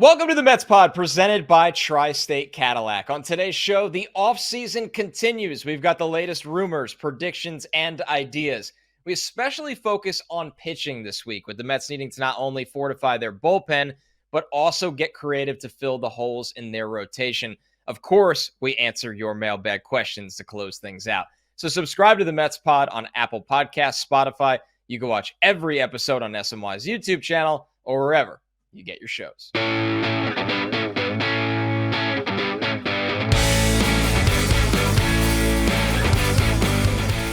Welcome to the Mets Pod, presented by Tri-State Cadillac. On today's show, the offseason continues. We've got the latest rumors, predictions, and ideas. We especially focus on pitching this week, with the Mets needing to not only fortify their bullpen, but also get creative to fill the holes in their rotation. Of course, we answer your mailbag questions to close things out. So subscribe to the Mets Pod on Apple Podcasts, Spotify. You can watch every episode on SNY's YouTube channel or wherever you get your shows.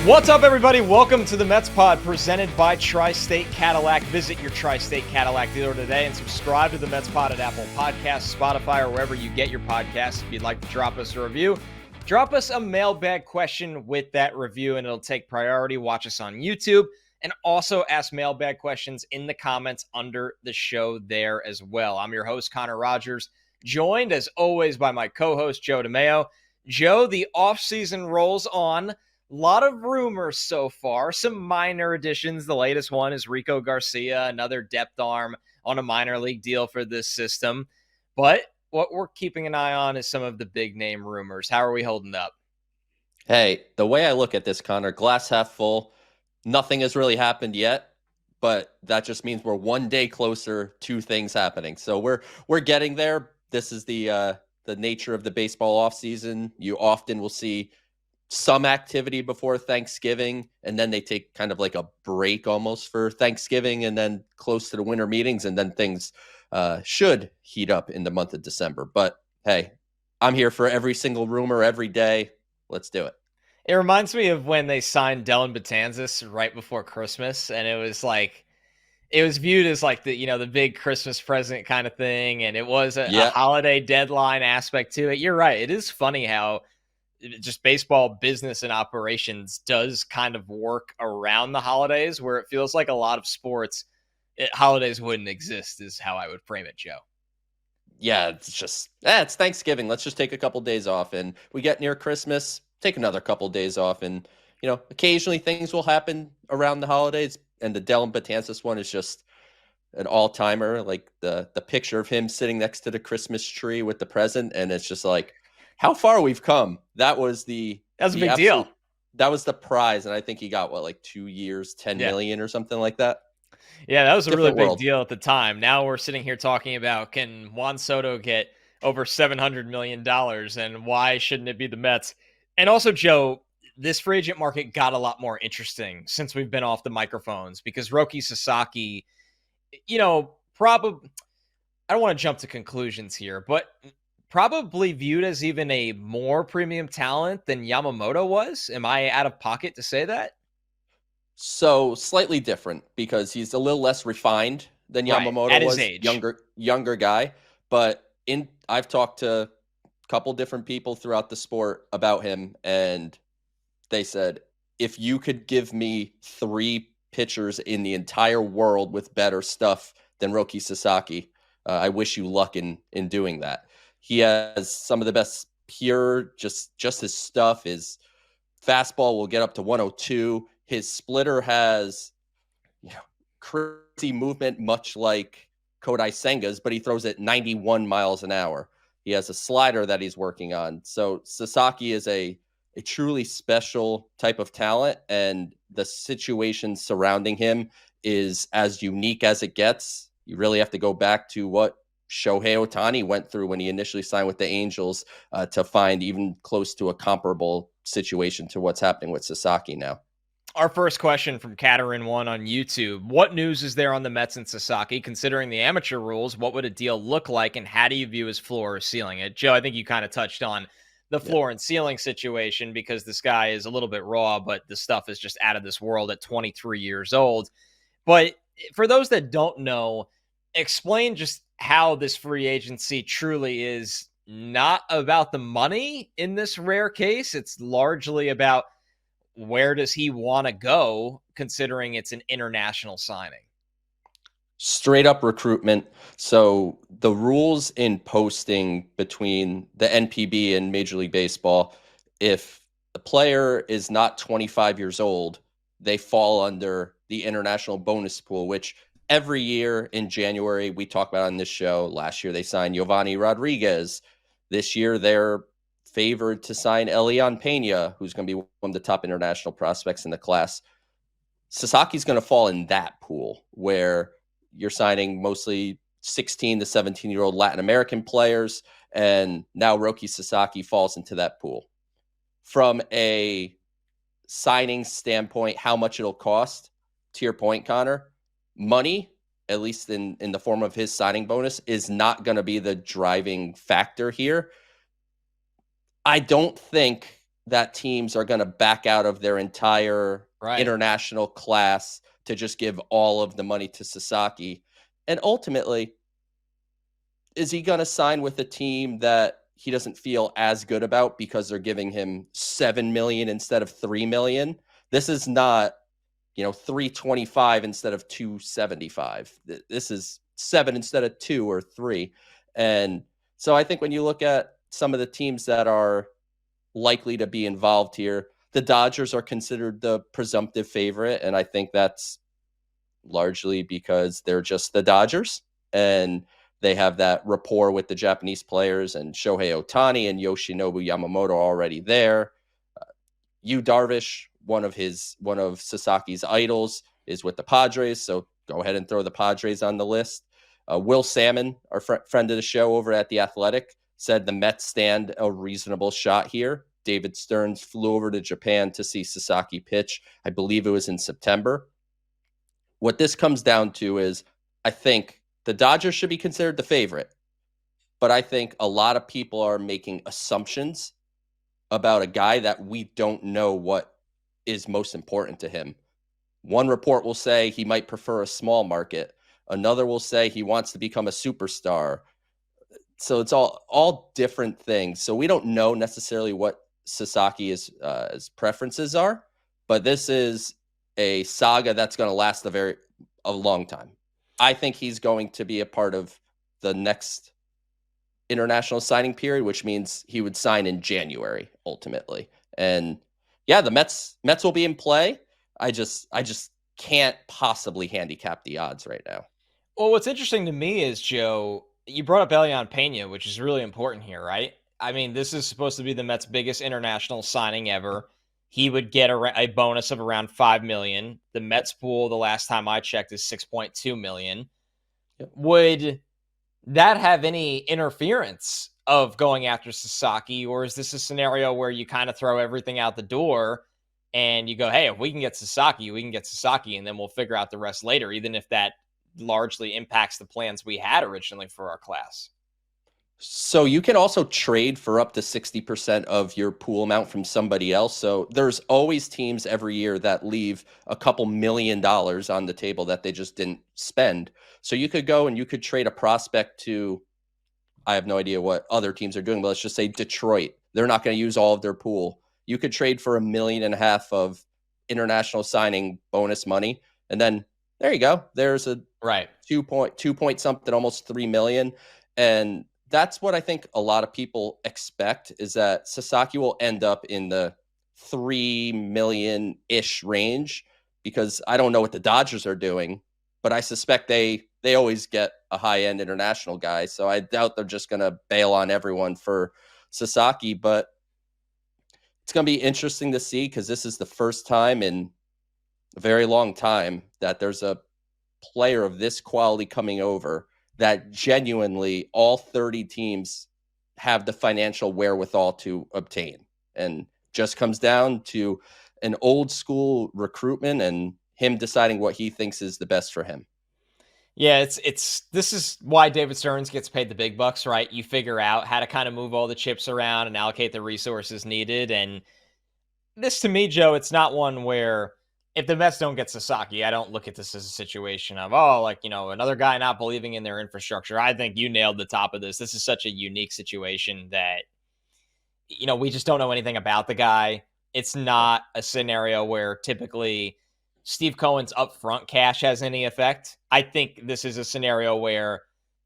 What's up, everybody? Welcome to the Mets Pod, presented by Tri-State Cadillac. Visit your Tri-State Cadillac dealer today and subscribe to the Mets Pod at Apple Podcasts, Spotify, or wherever you get your podcasts. If you'd like to drop us a review, drop us a mailbag question with that review, and it'll take priority. Watch us on YouTube, and also ask mailbag questions in the comments under the show there as well. I'm your host, Connor Rogers, joined as always by my co-host, Joe DeMayo. Joe, the offseason rolls on. A lot of rumors so far, some minor additions. The latest one is Rico Garcia, another depth arm on a minor league deal for this system. But what we're keeping an eye on is some of the big name rumors. How are we holding up? Hey, the way I look at this, Connor, glass half full. Nothing has really happened yet, but that just means we're one day closer to things happening. So we're getting there. This is the nature of the baseball offseason. You often will see some activity before Thanksgiving, and then they take kind of like a break almost for Thanksgiving, and then close to the winter meetings, and then things should heat up in the month of December. But hey, I'm here for every single rumor every day. Let's do it. It reminds me of when they signed Dellin Betances right before Christmas, and it was viewed as like the big Christmas present kind of thing, and it was a holiday deadline aspect to it. You're right. It is funny how just baseball business and operations does kind of work around the holidays, where it feels like a lot of sports, holidays wouldn't exist, is how I would frame it, Joe. Yeah, it's Thanksgiving. Let's just take a couple days off, and we get near Christmas, take another couple days off, and occasionally things will happen around the holidays. And the Dellin Betances one is just an all-timer. Like the picture of him sitting next to the Christmas tree with the present, and it's just like how far we've come. That was a big deal. That was the prize, and I think he got 2 years, 10 million or something like that. Yeah, that was a really big deal at the time. Now we're sitting here talking about, can Juan Soto get over $700 million, and why shouldn't it be the Mets? And also, Joe, this free agent market got a lot more interesting since we've been off the microphones, because Roki Sasaki, probably, I don't want to jump to conclusions here, but probably viewed as even a more premium talent than Yamamoto was. Am I out of pocket to say that? So slightly different, because he's a little less refined than Yamamoto at was. His age. Younger guy. But I've talked to a couple different people throughout the sport about him, and they said, if you could give me 3 pitchers in the entire world with better stuff than Roki Sasaki, I wish you luck in doing that. He has some of the best pure, just his stuff. His fastball will get up to 102. His splitter has crazy movement, much like Kodai Senga's, but he throws it 91 miles an hour. He has a slider that he's working on. So Sasaki is a truly special type of talent, and the situation surrounding him is as unique as it gets. You really have to go back to what Shohei Ohtani went through when he initially signed with the Angels to find even close to a comparable situation to what's happening with Sasaki now. Our first question from Caterin1 on YouTube. What news is there on the Mets and Sasaki? Considering the amateur rules, what would a deal look like, and how do you view his floor or ceiling? Joe, I think you kind of touched on the floor and ceiling situation, because this guy is a little bit raw, but the stuff is just out of this world at 23 years old. But for those that don't know, explain just how this free agency truly is not about the money in this rare case. It's largely about where does he want to go, considering it's an international signing. Straight up recruitment. So the rules in posting between the NPB and Major League Baseball, if the player is not 25 years old, they fall under the international bonus pool, which every year in January, we talk about on this show. Last year, they signed Giovanni Rodriguez. This year, they're favored to sign Elian Pena, who's going to be one of the top international prospects in the class. Sasaki's going to fall in that pool where you're signing mostly 16 to 17-year-old Latin American players, and now Roki Sasaki falls into that pool. From a signing standpoint, how much it'll cost, to your point, Connor, money, at least in the form of his signing bonus, is not going to be the driving factor here. I don't think that teams are going to back out of their entire international class to just give all of the money to Sasaki. And ultimately, is he going to sign with a team that he doesn't feel as good about because they're giving him $7 million instead of $3 million? This is not, $325 instead of $275. This is $7 instead of $2 or $3. And so I think when you look at some of the teams that are likely to be involved here, the Dodgers are considered the presumptive favorite. And I think that's largely because they're just the Dodgers and they have that rapport with the Japanese players, and Shohei Ohtani and Yoshinobu Yamamoto are already there. Yu Darvish, one of Sasaki's idols, is with the Padres. So go ahead and throw the Padres on the list. Will Salmon, our friend of the show over at The Athletic, said the Mets stand a reasonable shot here. David Stearns flew over to Japan to see Sasaki pitch. I believe it was in September. What this comes down to is, I think the Dodgers should be considered the favorite, but I think a lot of people are making assumptions about a guy that we don't know what is most important to him. One report will say he might prefer a small market. Another will say he wants to become a superstar. So it's all different things. So we don't know necessarily what Sasaki's his preferences are, but this is a saga that's going to last a long time. I think he's going to be a part of the next international signing period, which means he would sign in January ultimately. And yeah, the Mets will be in play. I just can't possibly handicap the odds right now. Well, what's interesting to me is, Joe, you brought up Elian Pena, which is really important here, right? I mean, this is supposed to be the Mets' biggest international signing ever. He would get a bonus of around $5 million. The Mets pool, the last time I checked, is $6.2 million. Yep. Would that have any interference of going after Sasaki, or is this a scenario where you kind of throw everything out the door and you go, hey, if we can get Sasaki, we can get Sasaki, and then we'll figure out the rest later, even if that largely impacts the plans we had originally for our class? So you can also trade for up to 60% of your pool amount from somebody else. So there's always teams every year that leave a couple $1 million on the table that they just didn't spend. So you could go and you could trade a prospect to, I have no idea what other teams are doing, but let's just say Detroit. They're not going to use all of their pool. You could trade for $1.5 million of international signing bonus money. And then there you go. There's a 2 point something, almost $3 million. And that's what I think a lot of people expect, is that Sasaki will end up in the $3 million-ish range, because I don't know what the Dodgers are doing, but I suspect they always get a high-end international guy. So I doubt they're just going to bail on everyone for Sasaki, but it's going to be interesting to see, because this is the first time in a very long time that there's a player of this quality coming over that genuinely all 30 teams have the financial wherewithal to obtain. And just comes down to an old school recruitment and him deciding what he thinks is the best for him. Yeah, this is why David Stearns gets paid the big bucks, right? You figure out how to kind of move all the chips around and allocate the resources needed. And this, to me, Joe, it's not one where, if the Mets don't get Sasaki, I don't look at this as a situation of, another guy not believing in their infrastructure. I think you nailed the top of this. This is such a unique situation that, we just don't know anything about the guy. It's not a scenario where typically Steve Cohen's upfront cash has any effect. I think this is a scenario where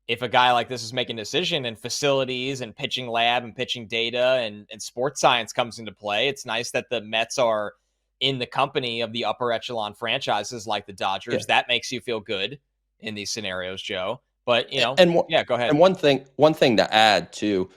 if a guy like this is making a decision, and facilities and pitching lab and pitching data and sports science comes into play, it's nice that the Mets are in the company of the upper echelon franchises like the Dodgers. Yeah. That makes you feel good. in these scenarios, Joe. But, And go ahead. And one thing to add too,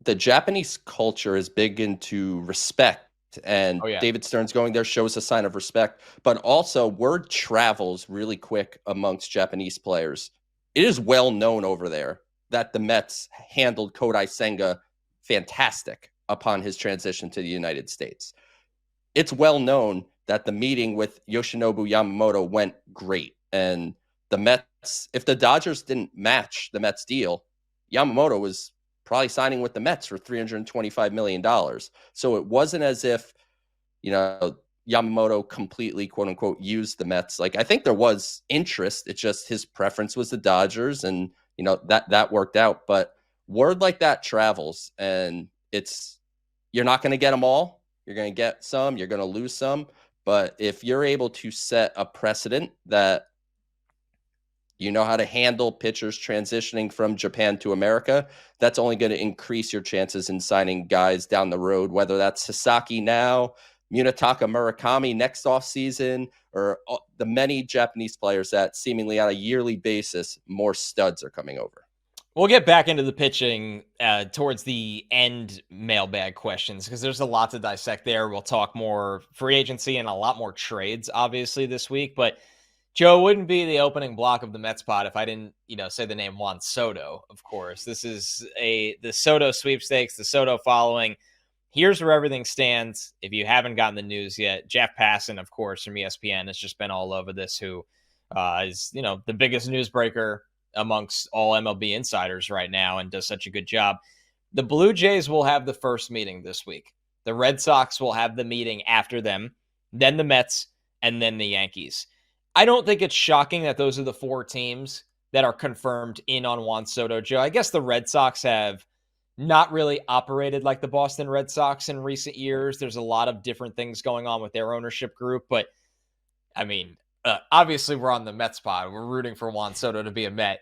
the Japanese culture is big into respect, and Oh, yeah. David Stern's going there shows a sign of respect. But also, word travels really quick amongst Japanese players. It is well known over there that the Mets handled Kodai Senga fantastic upon his transition to the United States. It's well known that the meeting with Yoshinobu Yamamoto went great, and the Mets, if the Dodgers didn't match the Mets deal, Yamamoto was probably signing with the Mets for $325 million. So it wasn't as if, Yamamoto completely, quote unquote, used the Mets. Like, I think there was interest. It's just his preference was the Dodgers, and, that worked out. But word like that travels, and you're not going to get them all. You're going to get some, you're going to lose some. But if you're able to set a precedent that you know how to handle pitchers transitioning from Japan to America, that's only going to increase your chances in signing guys down the road, whether that's Sasaki now, Munetaka Murakami next offseason, or the many Japanese players that seemingly on a yearly basis, more studs are coming over. We'll get back into the pitching towards the end mailbag questions because there's a lot to dissect there. We'll talk more free agency and a lot more trades, obviously, this week. But Joe, wouldn't be the opening block of the Mets pod if I didn't, say the name Juan Soto, of course. This is the Soto sweepstakes, the Soto following. Here's where everything stands. If you haven't gotten the news yet, Jeff Passan, of course, from ESPN has just been all over this, who is, the biggest newsbreaker amongst all MLB insiders right now and does such a good job. The Blue Jays will have the first meeting this week. The Red Sox will have the meeting after them, then the Mets, and then the Yankees. I don't think it's shocking that those are the four teams that are confirmed in on Juan Soto, Joe. I guess the Red Sox have not really operated like the Boston Red Sox in recent years. There's a lot of different things going on with their ownership group, but I mean, obviously we're on the Mets pod. We're rooting for Juan Soto to be a Met.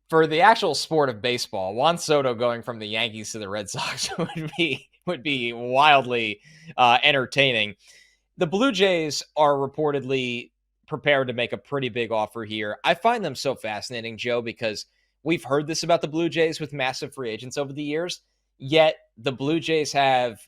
For the actual sport of baseball, Juan Soto going from the Yankees to the Red Sox would be wildly entertaining. The Blue Jays are reportedly prepared to make a pretty big offer here. I find them so fascinating, Joe, because we've heard this about the Blue Jays with massive free agents over the years, yet the Blue Jays have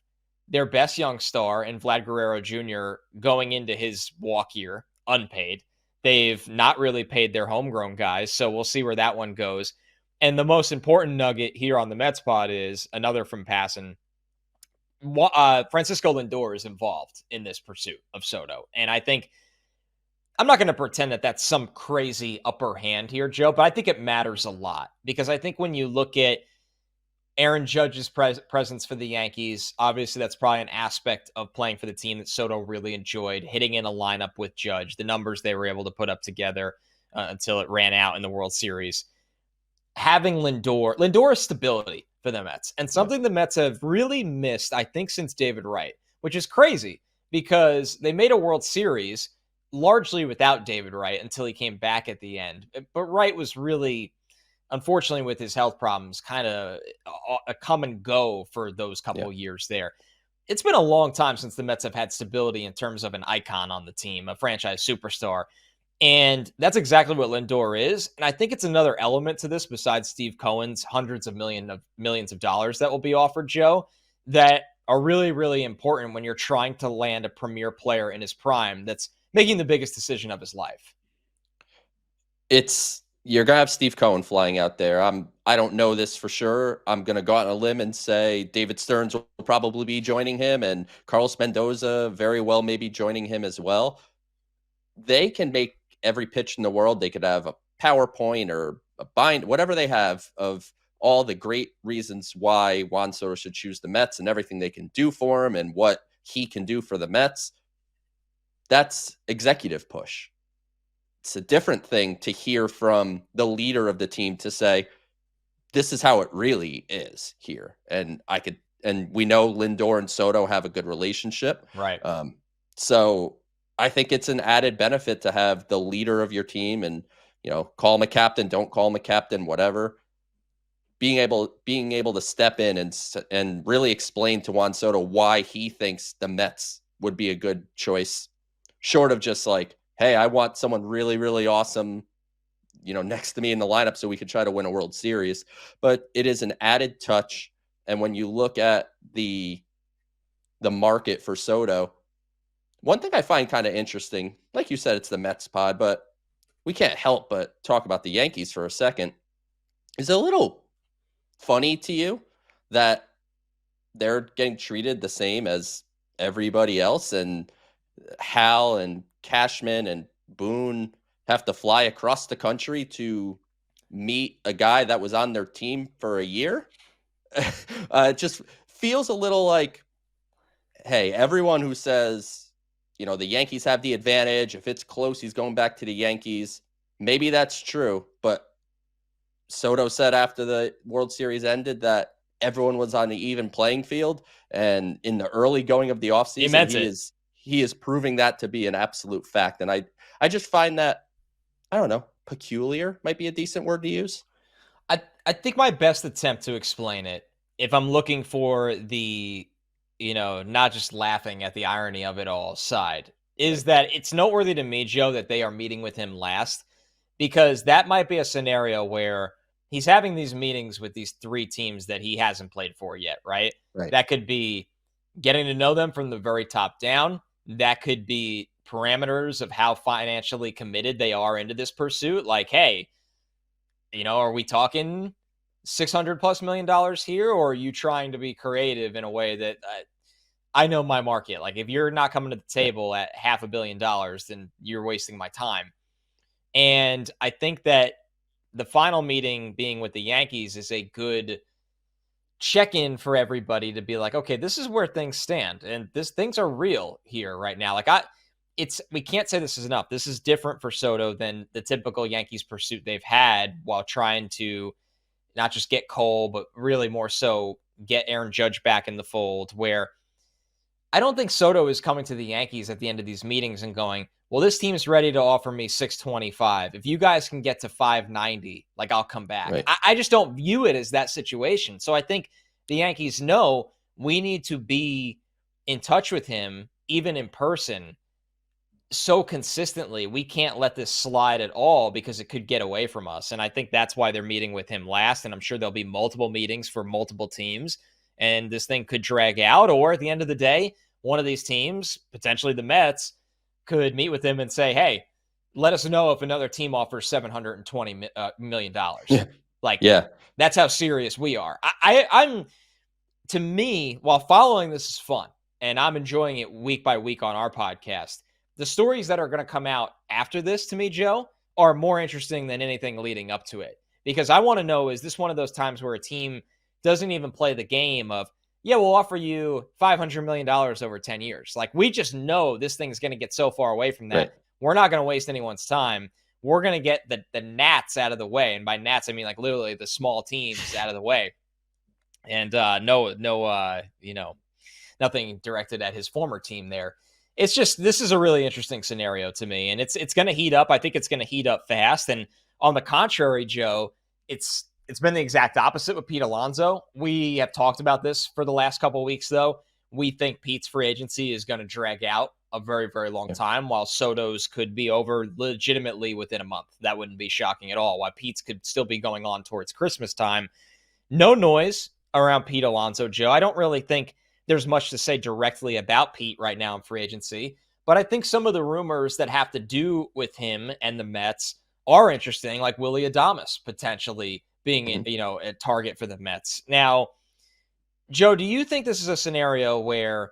their best young star in Vlad Guerrero Jr. going into his walk year, unpaid. They've not really paid their homegrown guys, so we'll see where that one goes. And the most important nugget here on the Mets pod is another from Passan. Francisco Lindor is involved in this pursuit of Soto, and I think I'm not going to pretend that that's some crazy upper hand here, Joe, but I think it matters a lot because I think when you look at Aaron Judge's presence for the Yankees, obviously that's probably an aspect of playing for the team that Soto really enjoyed, hitting in a lineup with Judge, the numbers they were able to put up together until it ran out in the World Series. Having Lindor is stability for the Mets, and something the Mets have really missed, I think, since David Wright, which is crazy because they made a World Series largely without David Wright until he came back at the end. But Wright was really, unfortunately, with his health problems, kind of a come and go for those couple years there. It's been a long time since the Mets have had stability in terms of an icon on the team, a franchise superstar. And that's exactly what Lindor is. And I think it's another element to this besides Steve Cohen's hundreds of millions of dollars that will be offered, Joe, that are really, really important when you're trying to land a premier player in his prime that's making the biggest decision of his life. You're going to have Steve Cohen flying out there. I don't know this for sure. I'm going to go out on a limb and say David Stearns will probably be joining him, and Carlos Mendoza very well may be joining him as well. They can make every pitch in the world. They could have a PowerPoint or a bind, whatever they have of all the great reasons why Juan Soto should choose the Mets and everything they can do for him and what he can do for the Mets. That's executive push. It's a different thing to hear from the leader of the team to say, this is how it really is here. And we know Lindor and Soto have a good relationship. Right. So I think it's an added benefit to have the leader of your team and, call him a captain, don't call him a captain, whatever. Being able to step in and really explain to Juan Soto why he thinks the Mets would be a good choice, short of just like, hey, I want someone really, really awesome next to me in the lineup so we could try to win a World Series. But it is an added touch. And when you look at the market for Soto, one thing I find kind of interesting, like you said, it's the Mets pod, but we can't help but talk about the Yankees for a second. Is it a little funny to you that they're getting treated the same as everybody else, and Hal and Cashman and Boone have to fly across the country to meet a guy that was on their team for a year? It just feels a little like, hey, everyone who says, the Yankees have the advantage, if it's close, he's going back to the Yankees. Maybe that's true, but Soto said after the World Series ended that everyone was on the even playing field, and in the early going of the offseason, he is proving that to be an absolute fact. And I just find that, I don't know, peculiar might be a decent word to use. I think my best attempt to explain it, if I'm looking for the, not just laughing at the irony of it all side, is that it's noteworthy to me, Joe, that they are meeting with him last, because that might be a scenario where he's having these meetings with these three teams that he hasn't played for yet, right? That could be getting to know them from the very top down. That could be parameters of how financially committed they are into this pursuit. Like, hey, are we talking $600+ million here, or are you trying to be creative in a way that I know my market? Like, if you're not coming to the table at $500 million, then you're wasting my time. And I think that the final meeting being with the Yankees is a good check-in for everybody to be like, okay, this is where things stand, and things are real here right now. Like, we can't say this is enough. This is different for Soto than the typical Yankees pursuit they've had while trying to not just get Cole, but really more so get Aaron Judge back in the fold, where I don't think Soto is coming to the Yankees at the end of these meetings and going, well, this team's ready to offer me $625. If you guys can get to $590, like, I'll come back. Right. I just don't view it as that situation. So I think the Yankees know we need to be in touch with him, even in person, so consistently. We can't let this slide at all because it could get away from us. And I think that's why they're meeting with him last. And I'm sure there'll be multiple meetings for multiple teams, and this thing could drag out. Or at the end of the day, one of these teams, potentially the Mets, could meet with him and say, hey, let us know if another team offers $720 million. That's how serious we are. I'm, to me, while following this is fun, and I'm enjoying it week by week on our podcast, the stories that are going to come out after this, to me, Joe, are more interesting than anything leading up to it. Because I want to know, is this one of those times where a team doesn't even play the game of, yeah, we'll offer you $500 million over 10 years. Like, we just know this thing's going to get so far away from that. Right. We're not going to waste anyone's time. We're going to get the gnats out of the way. And by gnats, I mean, like, literally the small teams out of the way. And nothing directed at his former team there. It's just, this is a really interesting scenario to me, and it's going to heat up. I think it's going to heat up fast. And on the contrary, Joe, it's been the exact opposite with Pete Alonso. We have talked about this for the last couple of weeks, though. We think Pete's free agency is going to drag out a very, very long time, while Soto's could be over legitimately within a month. That wouldn't be shocking at all. While Pete's could still be going on towards Christmas time. No noise around Pete Alonso, Joe. I don't really think there's much to say directly about Pete right now in free agency, but I think some of the rumors that have to do with him and the Mets are interesting, like Willy Adames potentially being a target for the Mets. Now, Joe, do you think this is a scenario where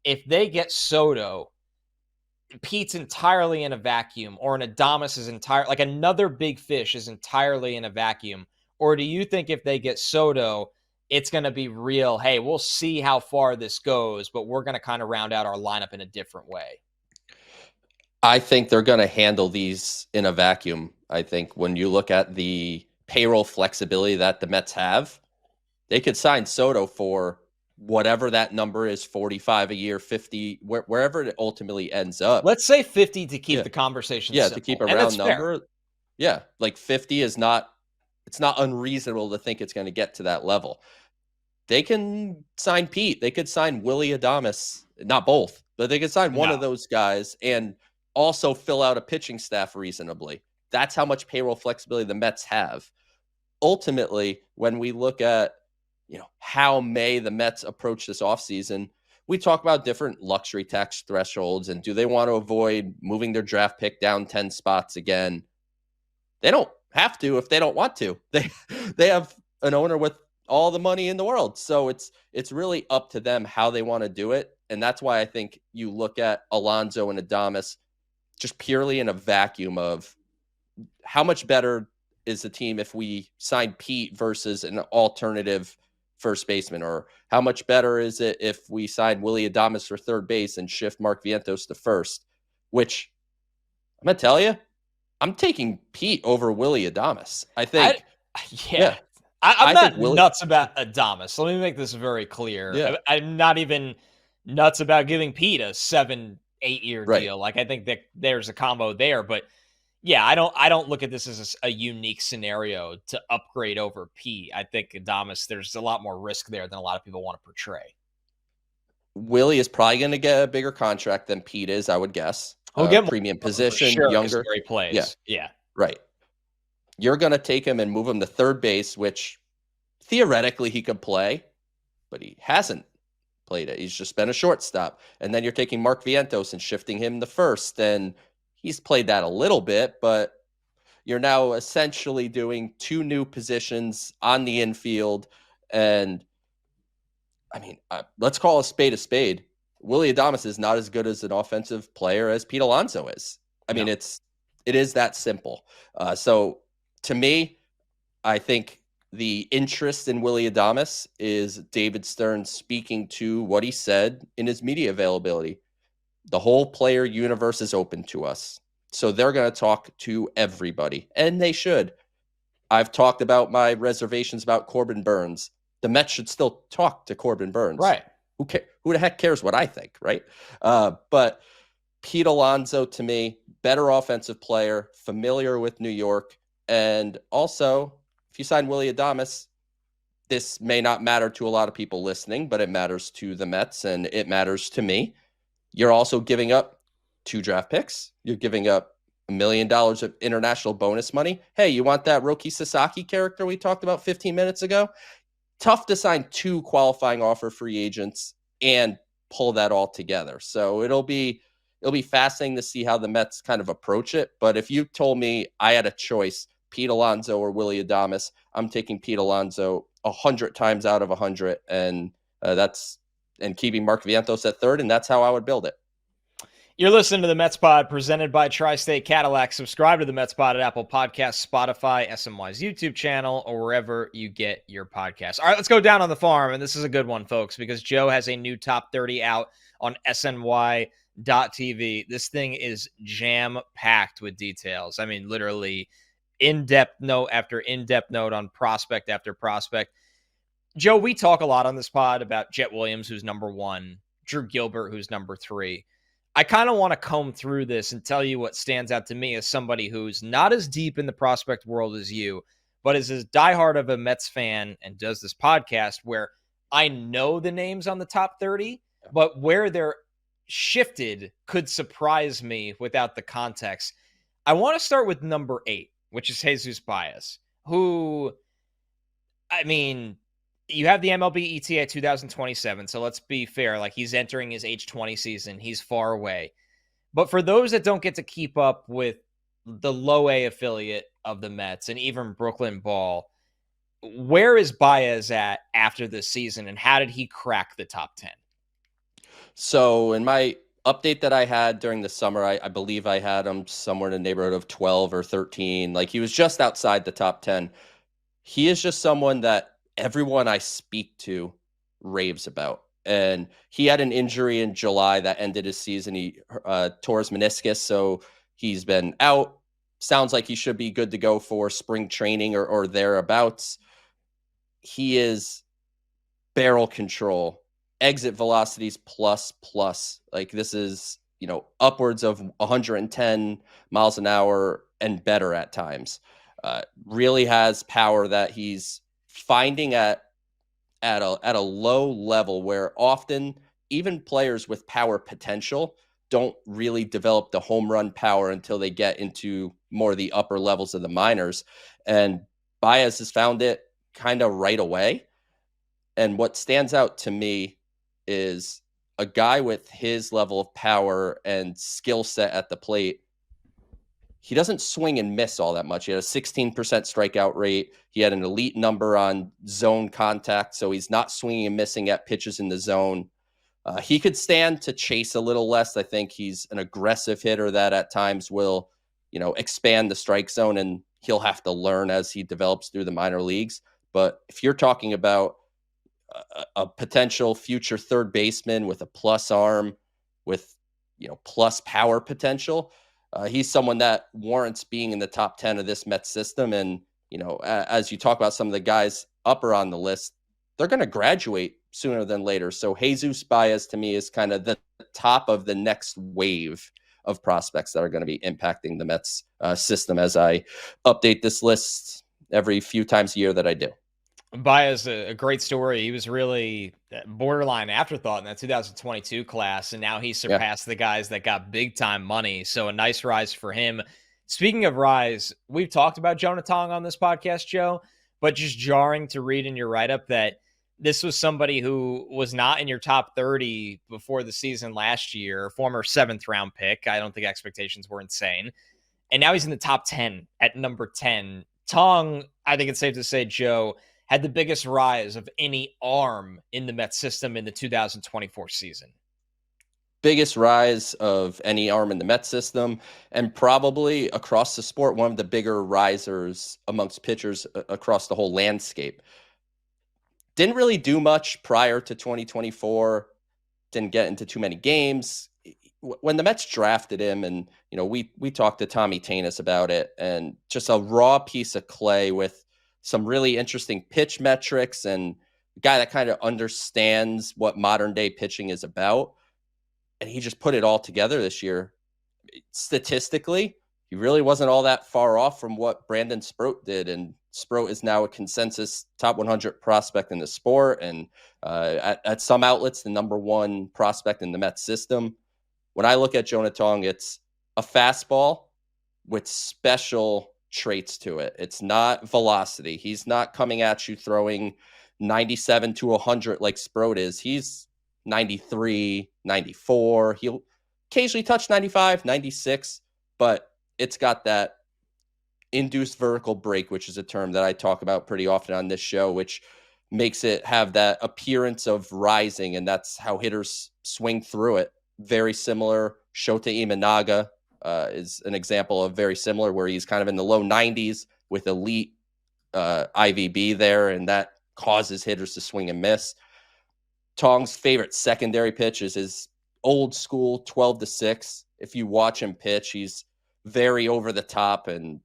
if they get Soto, Pete's entirely in a vacuum, or an Adames is like another big fish is entirely in a vacuum? Or do you think if they get Soto, it's going to be real, hey, we'll see how far this goes, but we're going to kind of round out our lineup in a different way? I think they're going to handle these in a vacuum. I think when you look at the payroll flexibility that the Mets have, they could sign Soto for whatever that number is, 45 a year, 50, wherever it ultimately ends up. Let's say 50 to keep the conversation simple. To keep a round number. Fair. Yeah, like 50 is not, it's not unreasonable to think it's going to get to that level. They can sign Pete. They could sign Willy Adames. Not both, but they could sign one of those guys and also fill out a pitching staff reasonably. that's how much payroll flexibility the Mets have. Ultimately, when we look at, how may the Mets approach this offseason, we talk about different luxury tax thresholds and do they want to avoid moving their draft pick down 10 spots again? They don't have to if they don't want to. They have an owner with all the money in the world. So it's really up to them how they want to do it. And that's why I think you look at Alonso and Adames just purely in a vacuum of how much better is the team if we sign Pete versus an alternative first baseman, or how much better is it if we sign Willy Adames for third base and shift Mark Vientos to first, which I'm going to tell you, I'm taking Pete over Willy Adames. I think. I'm not nuts about Adames. Let me make this very clear. Yeah. I'm not even nuts about giving Pete a 7-8 year deal. Like, I think that there's a combo there, but yeah, I don't look at this as a unique scenario to upgrade over Pete. I think Adames, there's a lot more risk there than a lot of people want to portray. Willie is probably going to get a bigger contract than Pete is, I would guess. He'll get premium position, sure, younger. Where he plays. Yeah. Right. You're going to take him and move him to third base, which theoretically he could play, but he hasn't played it. He's just been a shortstop. And then you're taking Mark Vientos and shifting him to first, and he's played that a little bit, but you're now essentially doing two new positions on the infield. And I mean, let's call a spade. Willy Adames is not as good as an offensive player as Pete Alonso is. I mean, it is that simple. So to me, I think the interest in Willy Adames is David Stern speaking to what he said in his media availability. The whole player universe is open to us. So they're going to talk to everybody, and they should. I've talked about my reservations about Corbin Burns. The Mets should still talk to Corbin Burns. Right. Who the heck cares what I think, right? But Pete Alonso, to me, better offensive player, familiar with New York. And also, if you sign Willy Adames, this may not matter to a lot of people listening, but it matters to the Mets, and it matters to me. You're also giving up 2 draft picks. You're giving up $1 million of international bonus money. Hey, you want that Roki Sasaki character we talked about 15 minutes ago? Tough to sign 2 qualifying offer free agents and pull that all together. So it'll be fascinating to see how the Mets kind of approach it. But if you told me I had a choice, Pete Alonso or Willy Adames, I'm taking Pete Alonso 100 times out of 100, and keeping Mark Vientos at third, and that's how I would build it. You're listening to the Mets Pod presented by Tri-State Cadillac. Subscribe to the Mets Pod at Apple Podcasts, Spotify, SNY's YouTube channel, or wherever you get your podcasts. All right, let's go down on the farm, and this is a good one, folks, because Joe has a new top 30 out on SNY.TV. This thing is jam-packed with details. I mean, literally in-depth note after in-depth note on prospect after prospect. Joe, we talk a lot on this pod about Jet Williams, who's number 1, Drew Gilbert, who's number 3. I kind of want to comb through this and tell you what stands out to me as somebody who's not as deep in the prospect world as you, but is as diehard of a Mets fan and does this podcast where I know the names on the top 30, but where they're shifted could surprise me without the context. I want to start with number 8, which is Jesus Baez, who, I mean, you have the MLB ETA 2027, so let's be fair. Like, he's entering his age 20 season. He's far away. But for those that don't get to keep up with the low A affiliate of the Mets and even Brooklyn ball, where is Baez at after this season, and how did he crack the top 10? So in my update that I had during the summer, I believe I had him somewhere in the neighborhood of 12 or 13. Like, he was just outside the top 10. He is just someone that everyone I speak to raves about. And he had an injury in July that ended his season. He tore his meniscus, so he's been out. Sounds like he should be good to go for spring training or thereabouts. He is barrel control, exit velocities plus. Like, this is, upwards of 110 miles an hour and better at times. Really has power that he's finding at a low level, where often even players with power potential don't really develop the home run power until they get into more of the upper levels of the minors. And Baez has found it kind of right away. And what stands out to me is a guy with his level of power and skill set at the plate. He doesn't swing and miss all that much. He had a 16% strikeout rate. He had an elite number on zone contact, so he's not swinging and missing at pitches in the zone. He could stand to chase a little less. I think he's an aggressive hitter that at times will, expand the strike zone, and he'll have to learn as he develops through the minor leagues. But if you're talking about a potential future third baseman with a plus arm, with plus power potential, he's someone that warrants being in the top 10 of this Mets system. And as you talk about some of the guys upper on the list, they're going to graduate sooner than later. So Jesus Baez to me is kind of the top of the next wave of prospects that are going to be impacting the Mets system as I update this list every few times a year that I do. Baez, a great story. He was really borderline afterthought in that 2022 class, and now he surpassed the guys that got big-time money. So a nice rise for him. Speaking of rise, we've talked about Jonah Tong on this podcast, Joe, but just jarring to read in your write-up that this was somebody who was not in your top 30 before the season last year, former 7th-round pick. I don't think expectations were insane. And now he's in the top 10 at number 10. Tong, I think it's safe to say, Joe, had the biggest rise of any arm in the Mets system in the 2024 season. Biggest rise of any arm in the Mets system, and probably across the sport, one of the bigger risers amongst pitchers across the whole landscape. Didn't really do much prior to 2024. Didn't get into too many games. When the Mets drafted him, and we talked to Tommy Tanis about it, and just a raw piece of clay with some really interesting pitch metrics, and a guy that kind of understands what modern day pitching is about. And he just put it all together this year. Statistically, he really wasn't all that far off from what Brandon Sproat did. And Sproat is now a consensus top 100 prospect in the sport. And at some outlets, the number one prospect in the Mets system. When I look at Jonah Tong, it's a fastball with special traits to it. It's not velocity. He's not coming at you throwing 97 to 100 like Sproat is. He's 93, 94. He'll occasionally touch 95, 96, but it's got that induced vertical break, which is a term that I talk about pretty often on this show, which makes it have that appearance of rising, and that's how hitters swing through it. Very similar. Shota Imanaga is an example of very similar, where he's kind of in the low 90s with elite IVB there, and that causes hitters to swing and miss. Tong's favorite secondary pitch is his old school 12 to 6. If you watch him pitch, he's very over the top, and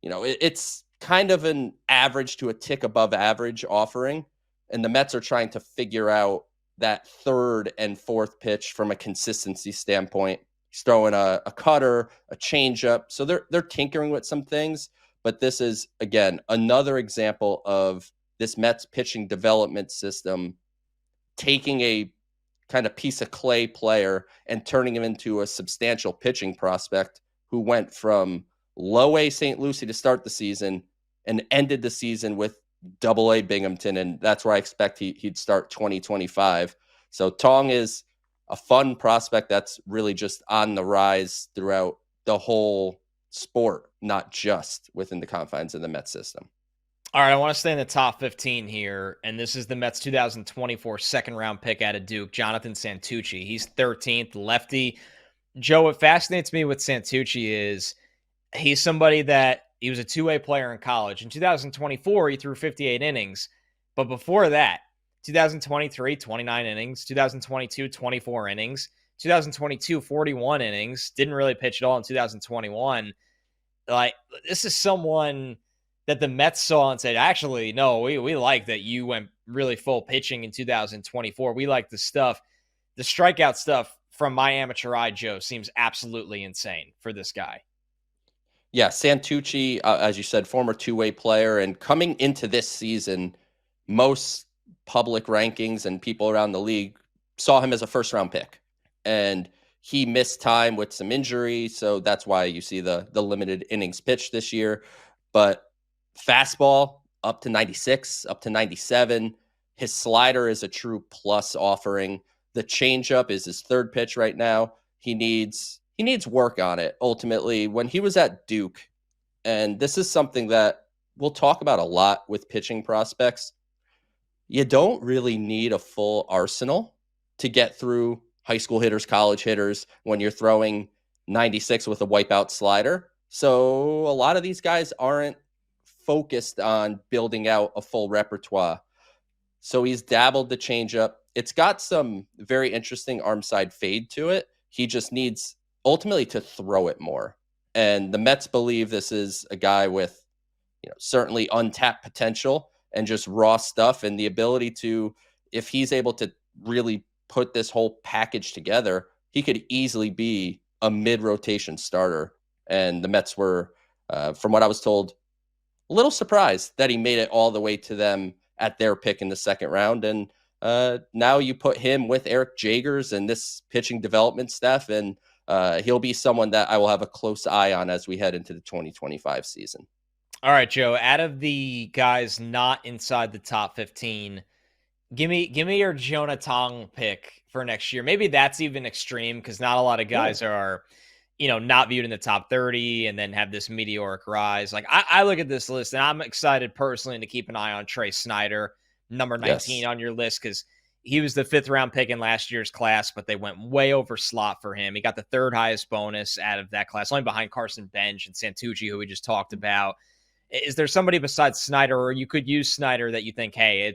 it's kind of an average to a tick above average offering, and the Mets are trying to figure out that third and fourth pitch from a consistency standpoint. He's throwing a cutter, a changeup, so they're tinkering with some things. But this is, again, another example of this Mets pitching development system taking a kind of piece of clay player and turning him into a substantial pitching prospect who went from low A St. Lucie to start the season and ended the season with double A Binghamton. And that's where I expect he'd start 2025. So Tong is a fun prospect that's really just on the rise throughout the whole sport, not just within the confines of the Mets system. All right, I want to stay in the top 15 here, and this is the Mets 2024 second-round pick out of Duke, Jonathan Santucci. He's 13th, lefty. Joe, what fascinates me with Santucci is he's somebody that he was a two-way player in college. In 2024, he threw 58 innings, but before that, 2023, 29 innings, 2022, 24 innings, 2022, 41 innings, didn't really pitch at all in 2021. Like, this is someone that the Mets saw and said, actually, no, we like that you went really full pitching in 2024. We like the stuff. The strikeout stuff from my amateur eye, Joe, seems absolutely insane for this guy. Yeah, Santucci, as you said, former two-way player, and coming into this season, most public rankings and people around the league saw him as a first-round pick. And He missed time with some injury, so that's why you see the limited innings pitched this year. But fastball up to 96, up to 97. His slider is a true plus offering. The changeup is his third pitch right now. He needs work on it. Ultimately, when he was at Duke, and this is something that we'll talk about a lot with pitching prospects, you don't really need a full arsenal to get through high school hitters, college hitters when you're throwing 96 with a wipeout slider. So a lot of these guys aren't focused on building out a full repertoire. So he's dabbled the changeup. It's got some very interesting arm side fade to it. He just needs ultimately to throw it more. And the Mets believe this is a guy with, certainly untapped potential and just raw stuff, and the ability to, if he's able to really put this whole package together, he could easily be a mid-rotation starter. And the Mets were, from what I was told, a little surprised that he made it all the way to them at their pick in the second round. And now you put him with Eric Jagers and this pitching development staff, and he'll be someone that I will have a close eye on as we head into the 2025 season. All right, Joe, out of the guys not inside the top 15, give me your Jonah Tong pick for next year. Maybe that's even extreme because not a lot of guys are, not viewed in the top 30 and then have this meteoric rise. Like I look at this list and I'm excited personally to keep an eye on Trey Snyder, number 19 on your list, because he was the 5th round pick in last year's class, but they went way over slot for him. He got the 3rd highest bonus out of that class, only behind Carson Bench and Santucci, who we just talked about. Is there somebody besides Snyder, or you could use Snyder, that you think, hey,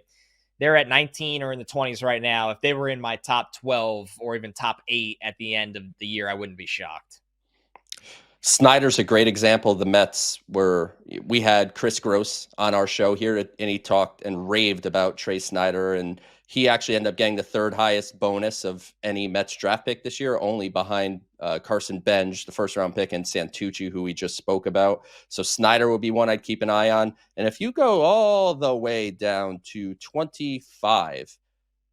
they're at 19 or in the 20s right now. If they were in my top 12 or even top 8 at the end of the year, I wouldn't be shocked. Snyder's a great example. The Mets we had Chris Gross on our show here, and he talked and raved about Trey Snyder, and he actually ended up getting the 3rd highest bonus of any Mets draft pick this year, only behind Carson Bench, the 1st round pick, and Santucci, who we just spoke about. So Snyder will be one I'd keep an eye on. And if you go all the way down to 25,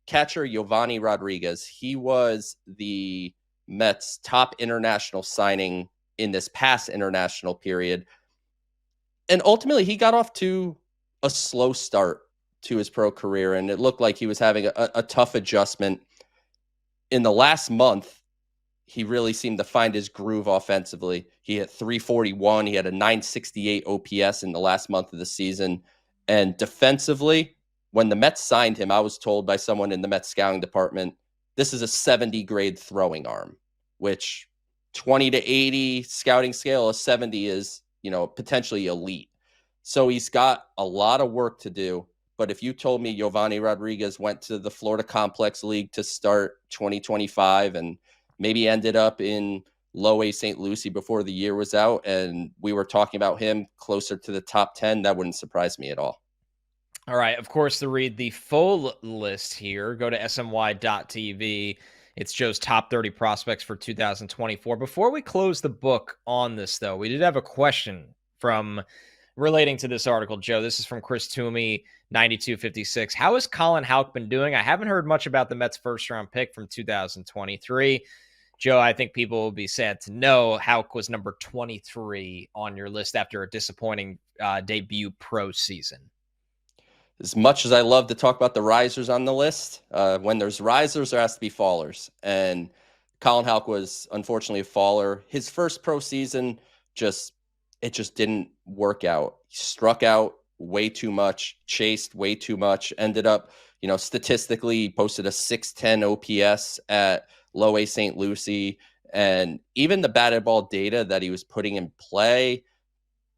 catcher Giovanni Rodriguez, he was the Mets' top international signing in this past international period. And ultimately, he got off to a slow start to his pro career, and it looked like he was having a tough adjustment. In the last month, he really seemed to find his groove offensively. He hit 341. He had a 968 OPS in the last month of the season. And defensively, when the Mets signed him, I was told by someone in the Mets scouting department, this is a 70 grade throwing arm, which 20 to 80 scouting scale, a 70 is, potentially elite. So he's got a lot of work to do. But if you told me Giovanni Rodriguez went to the Florida Complex League to start 2025 and maybe ended up in low A St. Lucie before the year was out, and we were talking about him closer to the top 10, that wouldn't surprise me at all. All right. Of course, to read the full list here, go to sny.tv. It's Joe's top 30 prospects for 2024. Before we close the book on this, though, we did have a question from relating to this article, Joe. This is from Chris Toomey, 9256. How has Colin Houck been doing? I haven't heard much about the Mets' 1st-round pick from 2023. Joe, I think people will be sad to know Houck was number 23 on your list after a disappointing debut pro season. As much as I love to talk about the risers on the list, when there's risers, there has to be fallers. And Colin Houck was unfortunately a faller. His first pro season, it just didn't work out. He struck out way too much, chased way too much, ended up, statistically posted a 610 OPS at low A St. Lucie. And even the batted ball data that he was putting in play,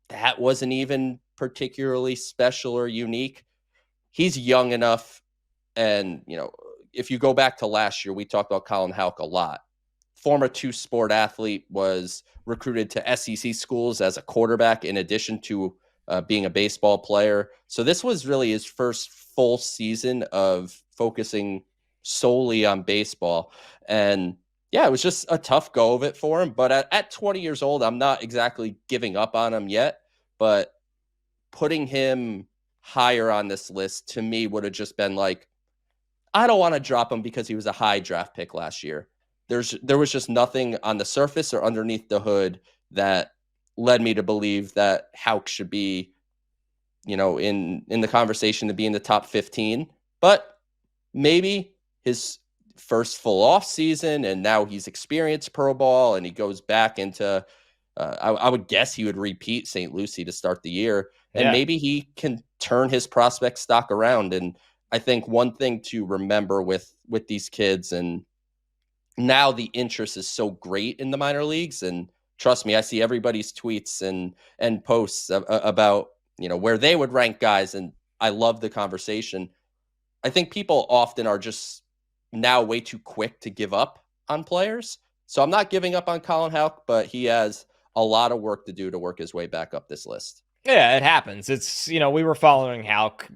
that wasn't even particularly special or unique. He's young enough. And, if you go back to last year, we talked about Colin Houck a lot. Former 2-sport athlete, was recruited to SEC schools as a quarterback in addition to being a baseball player. So this was really his first full season of focusing solely on baseball. And yeah, it was just a tough go of it for him. But at 20 years old, I'm not exactly giving up on him yet. But putting him higher on this list to me would have just been like, I don't want to drop him because he was a high draft pick last year. there was just nothing on the surface or underneath the hood that led me to believe that Houck should be, in the conversation to be in the top 15. But maybe his first full off season, and now he's experienced pro ball, and he goes back into. I would guess he would repeat St. Lucie to start the year, and maybe he can turn his prospect stock around. And I think one thing to remember with these kids, and now the interest is so great in the minor leagues, and trust me, I see everybody's tweets and posts about where they would rank guys, and I love the conversation. I think people often are just now way too quick to give up on players. So I'm not giving up on Colin Houck, but he has a lot of work to do to work his way back up this list. Yeah, it happens. It's, we were following Houck,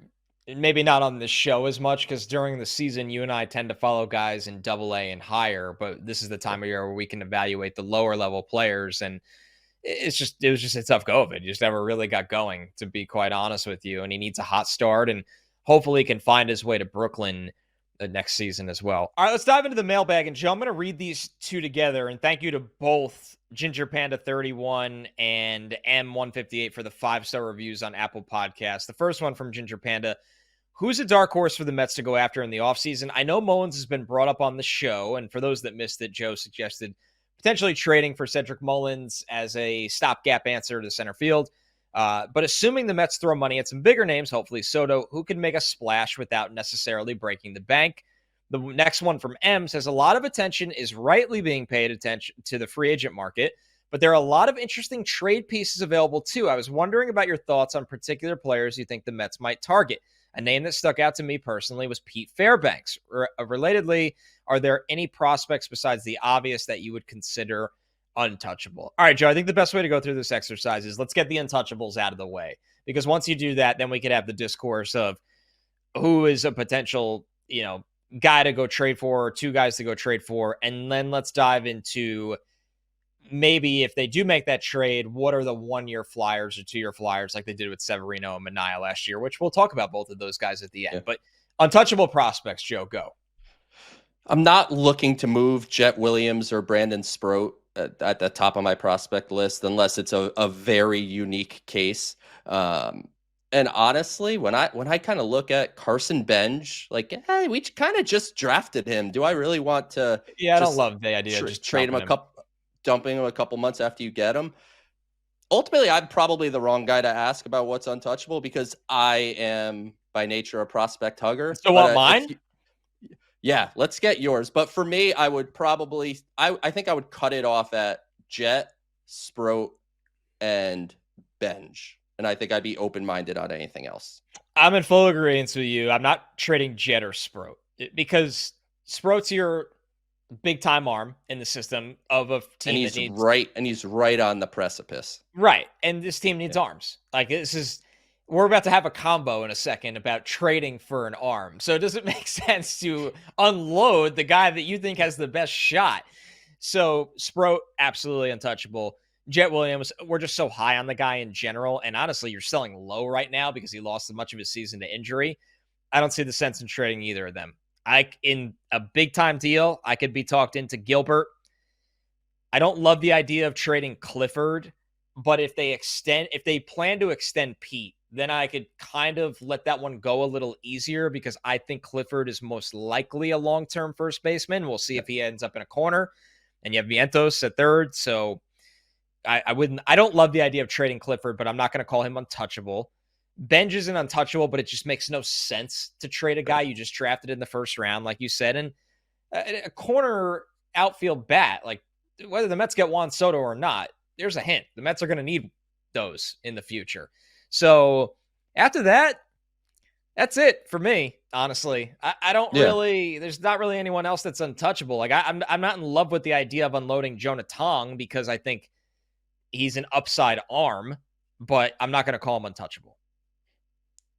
maybe not on this show as much, because during the season, you and I tend to follow guys in AA and higher, but this is the time of year where we can evaluate the lower level players. And it was just a tough go of it. He just never really got going, to be quite honest with you. And he needs a hot start, and hopefully he can find his way to Brooklyn next season as well. All right, let's dive into the mailbag. And Joe, I'm going to read these two together. And thank you to both Ginger Panda 31 and M158 for the 5-star reviews on Apple Podcasts. The first one from Ginger Panda: who's a dark horse for the Mets to go after in the offseason? I know Mullins has been brought up on the show, and for those that missed it, Joe suggested potentially trading for Cedric Mullins as a stopgap answer to center field. But assuming the Mets throw money at some bigger names, hopefully Soto, who can make a splash without necessarily breaking the bank. The next one from M says a lot of attention is rightly being paid attention to the free agent market, but there are a lot of interesting trade pieces available too. I was wondering about your thoughts on particular players you think the Mets might target. A name that stuck out to me personally was Pete Fairbanks. Relatedly, are there any prospects besides the obvious that you would consider untouchable? All right, Joe, I think the best way to go through this exercise is let's get the untouchables out of the way, because once you do that, then we could have the discourse of who is a potential, guy to go trade for, or two guys to go trade for. And then let's dive into maybe if they do make that trade, what are the 1-year flyers or 2-year flyers like they did with Severino and Manaea last year, which we'll talk about both of those guys at the end. Yeah. But untouchable prospects, Joe, go. I'm not looking to move Jet Williams or Brandon Sproat at the top of my prospect list unless it's a very unique case. And honestly, when I kind of look at Carson Benj, like, hey, we kind of just drafted him. Do I really want to? Yeah, I don't love the idea of just trade him dumping him a couple months after you get him. Ultimately, I'm probably the wrong guy to ask about what's untouchable, because I am by nature a prospect hugger. So want mine? Yeah, let's get yours. But for me, I would probably, I think I would cut it off at Jet, Sproat, and Benj. And I think I'd be open-minded on anything else. I'm in full agreement with you. I'm not trading Jet or Sproat, because Sproat's your big-time arm in the system of a team. And he's right on the precipice. Right. And this team needs arms. Like, we're about to have a combo in a second about trading for an arm. So does it make sense to unload the guy that you think has the best shot? So Sproat, absolutely untouchable. Jet Williams, we're just so high on the guy in general. And honestly, you're selling low right now because he lost much of his season to injury. I don't see the sense in trading either of them. In a big time deal, I could be talked into Gilbert. I don't love the idea of trading Clifford, but if they plan to extend Pete, then I could kind of let that one go a little easier, because I think Clifford is most likely a long-term first baseman. We'll see if he ends up in a corner, and you have Vientos at third. So I don't love the idea of trading Clifford, but I'm not going to call him untouchable. Benj isn't untouchable, but it just makes no sense to trade a guy you just drafted in the first round, like you said. And a corner outfield bat, like whether the Mets get Juan Soto or not, there's a hint. The Mets are going to need those in the future. So after that, that's it for me, honestly. I don't really, there's not really anyone else that's untouchable. Like I'm not in love with the idea of unloading Jonah Tong, because I think he's an upside arm, but I'm not going to call him untouchable.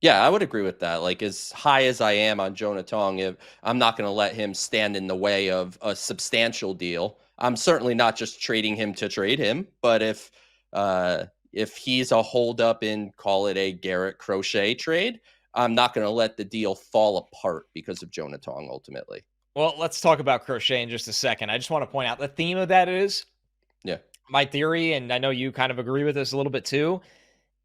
Yeah, I would agree with that. Like, as high as I am on Jonah Tong, I'm not going to let him stand in the way of a substantial deal. I'm certainly not just trading him to trade him, but if he's a holdup in, call it a Garrett Crochet trade, I'm not going to let the deal fall apart because of Jonah Tong ultimately. Well, let's talk about Crochet in just a second. I just want to point out the theme of that is Yeah. my theory, and I know you kind of agree with this a little bit too.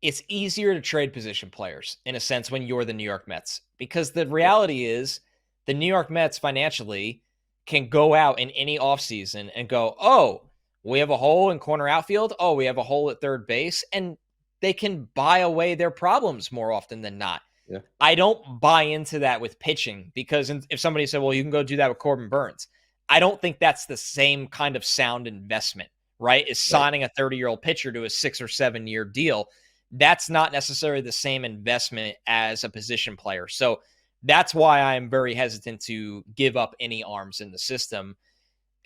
It's easier to trade position players in a sense when you're the New York Mets, because the reality is the New York Mets financially can go out in any offseason and go, oh, we have a hole in corner outfield. Oh, we have a hole at third base. And they can buy away their problems more often than not. Yeah. I don't buy into that with pitching, because if somebody said, well, you can go do that with Corbin Burns, I don't think that's the same kind of sound investment, right? Is signing a 30-year-old pitcher to a 6 or 7 year deal. That's not necessarily the same investment as a position player. So that's why I'm very hesitant to give up any arms in the system.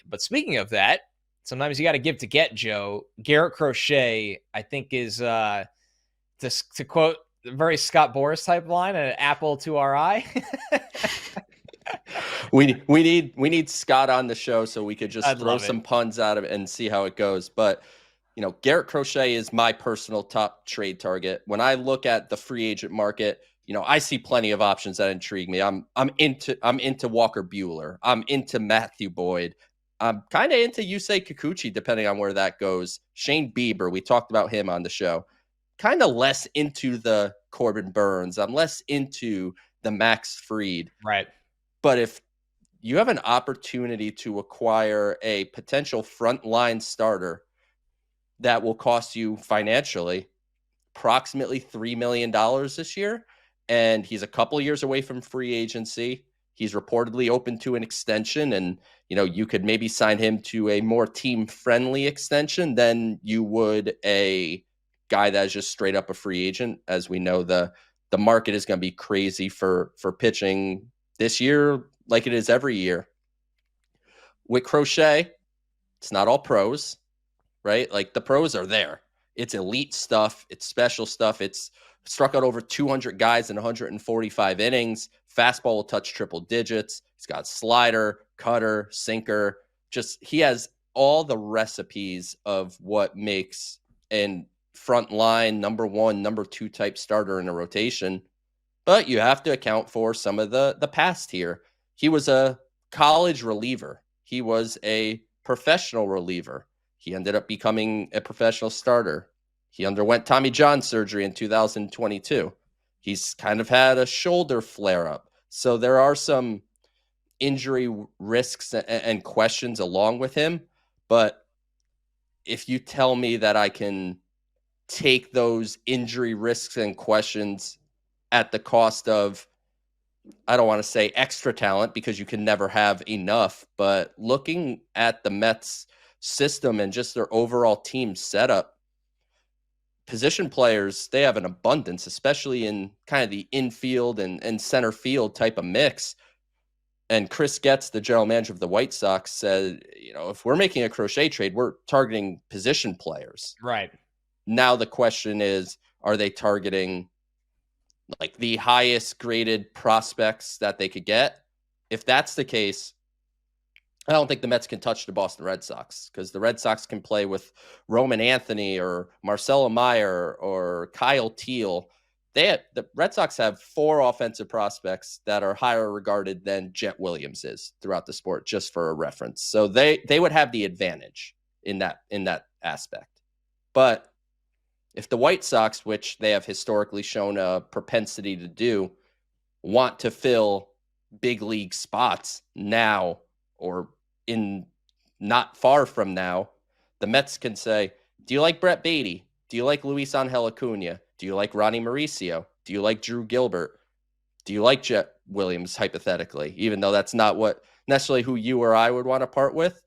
But speaking of that, sometimes you got to give to get, Joe. Garrett Crochet, I think, is to quote the very Scott Boras type line, an apple to our eye. we need Scott on the show so we could just throw some puns at him and see how it goes. But Garrett Crochet is my personal top trade target. When I look at the free agent market, I see plenty of options that intrigue me. I'm into Walker Buehler. I'm into Matthew Boyd. I'm kind of into Yusei Kikuchi, depending on where that goes. Shane Bieber, we talked about him on the show. Kind of less into the Corbin Burns. I'm less into the Max Fried. Right. But if you have an opportunity to acquire a potential frontline starter that will cost you financially approximately $3 million this year, and he's a couple years away from free agency. He's reportedly open to an extension, and you could maybe sign him to a more team-friendly extension than you would a guy that is just straight up a free agent. As we know, the market is going to be crazy for pitching this year, like it is every year. With Crochet, it's not all pros, right? Like, the pros are there. It's elite stuff. It's special stuff. It's struck out over 200 guys in 145 innings. Fastball will touch triple digits. He's got slider, cutter, sinker. He has all the recipes of what makes an front line number 1, number 2 type starter in a rotation. But you have to account for some of the past here. He was a college reliever. He was a professional reliever. He ended up becoming a professional starter. He underwent Tommy John surgery in 2022. He's kind of had a shoulder flare-up. So there are some injury risks and questions along with him. But if you tell me that I can take those injury risks and questions at the cost of, I don't want to say extra talent, because you can never have enough, but looking at the Mets system and just their overall team setup, position players, they have an abundance, especially in kind of the infield and center field type of mix. And Chris Getz, the general manager of the White Sox, said, if we're making a Crochet trade, we're targeting position players. Right. Now the question is, are they targeting like the highest graded prospects that they could get? If that's the case, I don't think the Mets can touch the Boston Red Sox, because the Red Sox can play with Roman Anthony or Marcelo Meyer or Kyle Teal. The Red Sox have 4 offensive prospects that are higher regarded than Jet Williams is throughout the sport, just for a reference. So they would have the advantage in that aspect. But if the White Sox, which they have historically shown a propensity to do, want to fill big league spots now or in not far from now, the Mets can say, do you like Brett Beatty? Do you like Luis Angel Acuna? Do you like Ronnie Mauricio? Do you like Drew Gilbert? Do you like Jet Williams, hypothetically, even though that's not what necessarily who you or I would want to part with?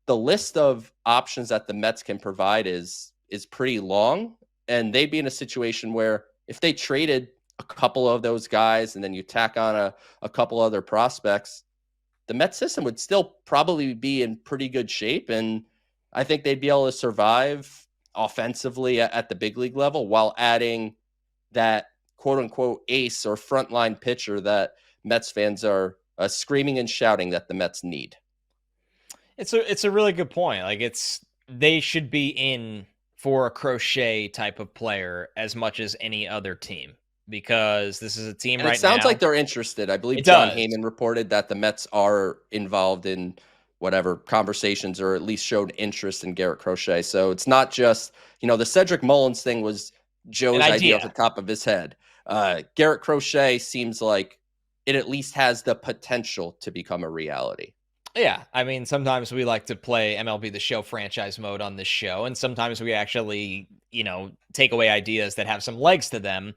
The list of options that the Mets can provide is pretty long, and they'd be in a situation where if they traded a couple of those guys and then you tack on a couple other prospects, the Mets system would still probably be in pretty good shape. And I think they'd be able to survive offensively at the big league level while adding that quote unquote ace or frontline pitcher that Mets fans are screaming and shouting that the Mets need. It's a really good point. Like, they should be in for a Crochet type of player as much as any other team. because this is a team And right it sounds now. like they're interested. I believe It John does. Heyman reported that the Mets are involved in whatever conversations, or at least showed interest in Garrett Crochet. So it's not just, the Cedric Mullins thing was An Joe's idea off the idea. top of his head. Garrett Crochet seems like it at least has the potential to become a reality. Yeah, I mean, sometimes we like to play MLB The Show franchise mode on this show, and sometimes we actually, take away ideas that have some legs to them.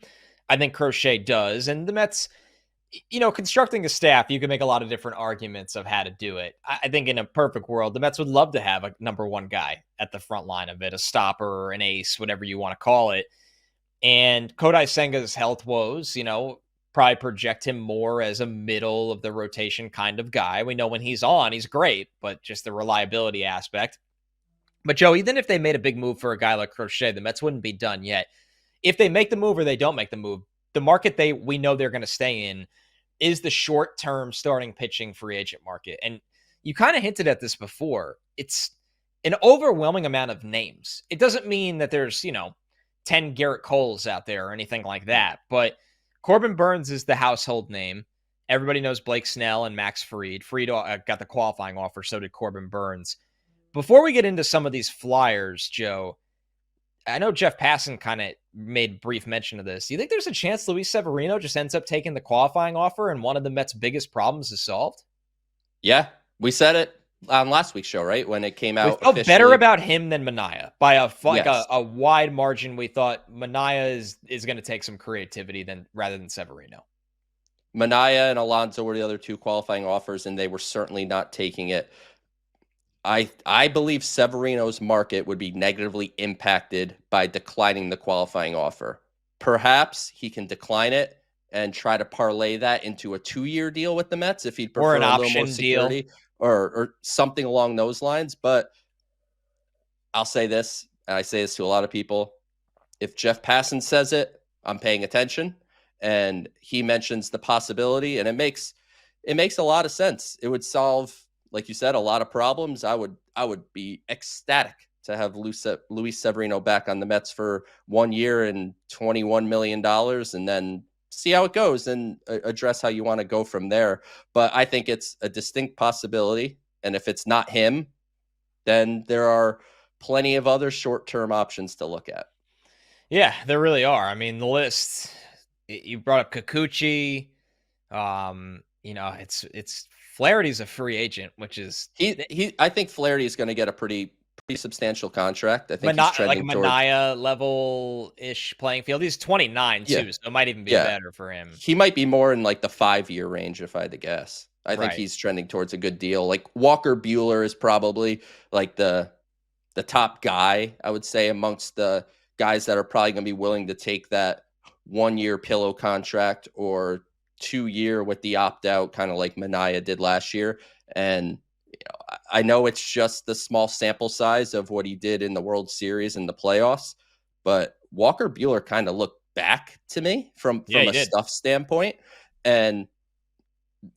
I think Crochet does, and the Mets, constructing a staff, you can make a lot of different arguments of how to do it. I think in a perfect world, the Mets would love to have a number one guy at the front line of it, a stopper or an ace, whatever you want to call it. And Kodai Senga's health woes, probably project him more as a middle of the rotation kind of guy. We know when he's on, he's great, but just the reliability aspect. But Joe, even if they made a big move for a guy like Crochet, the Mets wouldn't be done yet. If they make the move or they don't make the move, the market we know they're going to stay in is the short-term starting pitching free agent market. And you kind of hinted at this before. It's an overwhelming amount of names. It doesn't mean that there's, 10 Garrett Coles out there or anything like that. But Corbin Burnes is the household name. Everybody knows Blake Snell and Max Fried. Fried got the qualifying offer, so did Corbin Burnes. Before we get into some of these flyers, Joe, I know Jeff Passan kind of made brief mention of this. Do you think there's a chance Luis Severino just ends up taking the qualifying offer and one of the Mets' biggest problems is solved? Yeah, we said it on last week's show, right? When it came out. We felt better about him than Manaea by a wide margin. We thought Manaea is going to take some creativity rather than Severino. Manaea and Alonso were the other two qualifying offers, and they were certainly not taking it. I believe Severino's market would be negatively impacted by declining the qualifying offer. Perhaps he can decline it and try to parlay that into a 2-year deal with the Mets if he'd prefer Or an a little option more security deal. or something along those lines. But I'll say this, and I say this to a lot of people. If Jeff Passan says it, I'm paying attention, and he mentions the possibility, and it makes a lot of sense. It would solve, like you said, a lot of problems. I would be ecstatic to have Luis Severino back on the Mets for 1 year and $21 million, and then see how it goes and address how you want to go from there. But I think it's a distinct possibility. And if it's not him, then there are plenty of other short-term options to look at. Yeah, there really are. I mean, the list, you brought up Kikuchi. It's Flaherty's a free agent, which is I think Flaherty is going to get a pretty substantial contract. I think he's trending like Manaea level-ish playing field. He's 29 too, so it might even be better for him. He might be more in like the 5-year range if I had to guess. I think he's trending towards a good deal. Like Walker Buehler is probably like the top guy, I would say, amongst the guys that are probably going to be willing to take that 1-year pillow contract or 2-year with the opt-out, kind of like Manaea did last year. And I know it's just the small sample size of what he did in the World Series and the playoffs, but Walker Buehler kind of looked back to me from a stuff standpoint. And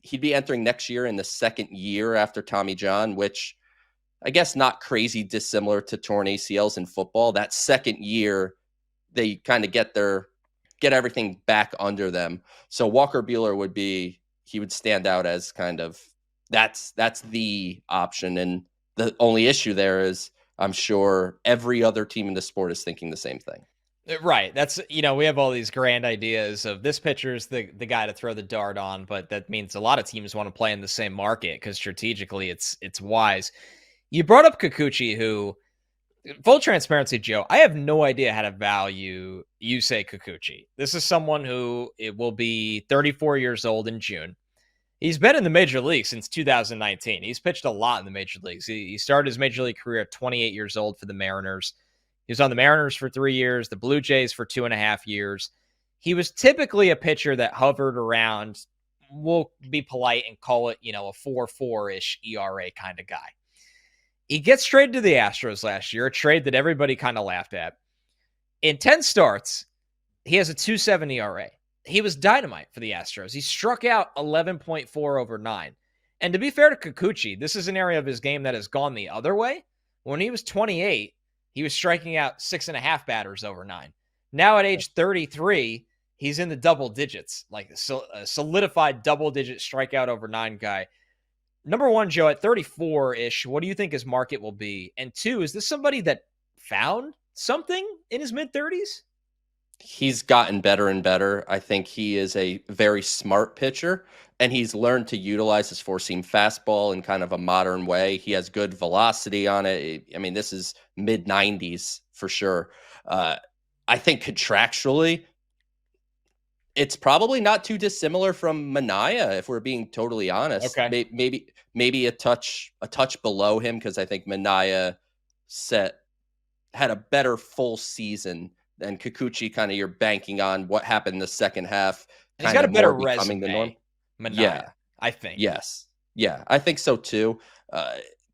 he'd be entering next year in the second year after Tommy John, which I guess not crazy dissimilar to torn ACLs in football. That second year, they kind of get everything back under them. So Walker Buehler would stand out as kind of that's the option. And the only issue there is I'm sure every other team in the sport is thinking the same thing. Right. That's, we have all these grand ideas of this pitcher's the guy to throw the dart on, but that means a lot of teams want to play in the same market because strategically it's wise. You brought up Kikuchi, who, full transparency, Joe, I have no idea how to value Yusei Kikuchi. This is someone who it will be 34 years old in June. He's been in the major league since 2019. He's pitched a lot in the major leagues. He started his major league career at 28 years old for the Mariners. He was on the Mariners for 3 years, the Blue Jays for 2.5 years. He was typically a pitcher that hovered around, we'll be polite and call it, a 4.4-ish ERA kind of guy. He gets traded to the Astros last year, a trade that everybody kind of laughed at. In 10 starts, he has a 2.7 ERA. He was dynamite for the Astros. He struck out 11.4 over 9. And to be fair to Kikuchi, this is an area of his game that has gone the other way. When he was 28, he was striking out 6.5 batters over 9. Now at age 33, he's in the double digits, like a solidified double-digit strikeout over 9 guy. Number one, Joe, at 34-ish, what do you think his market will be? And two, is this somebody that found something in his mid-30s? He's gotten better and better. I think he is a very smart pitcher, and he's learned to utilize his four-seam fastball in kind of a modern way. He has good velocity on it. I mean, this is mid-90s for sure. I think contractually, it's probably not too dissimilar from Minaya, if we're being totally honest. Okay. Maybe a touch below him, because I think Minaya had a better full season than Kikuchi. Kind of you're banking on what happened in the second half. He's got a better resume, Minaya, yeah, I think. Yes. Yeah, I think so too.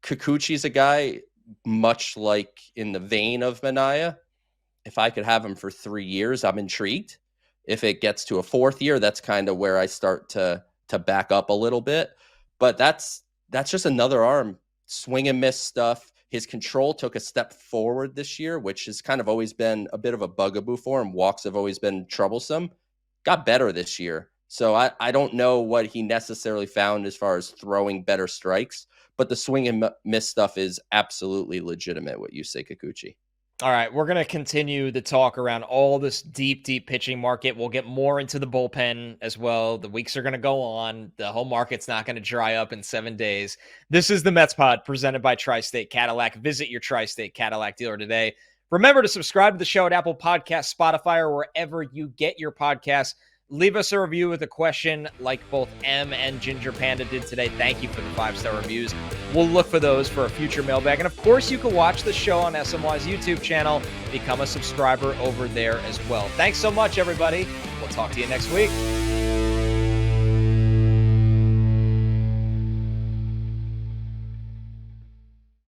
Kikuchi's a guy much like in the vein of Minaya. If I could have him for 3 years, I'm intrigued. If it gets to a fourth year, that's kind of where I start to back up a little bit. But that's just another arm, swing and miss stuff. His control took a step forward this year, which has kind of always been a bit of a bugaboo for him. Walks have always been troublesome. Got better this year. So I don't know what he necessarily found as far as throwing better strikes, but the swing and miss stuff is absolutely legitimate, what you say, Kikuchi. All right, we're going to continue the talk around all this deep pitching market. We'll get more into the bullpen as well. The weeks are going to go on. The whole market's not going to dry up in 7 days. This is the Mets Pod presented by Tri-State Cadillac. Visit your Tri-State Cadillac dealer today. Remember to subscribe to the show at Apple Podcasts, Spotify, or wherever you get your podcasts. Leave us a review with a question like both M and Ginger Panda did today. Thank you for the 5-star reviews. We'll look for those for a future mailbag. And of course, you can watch the show on SNY's YouTube channel. Become a subscriber over there as well. Thanks so much, everybody. We'll talk to you next week.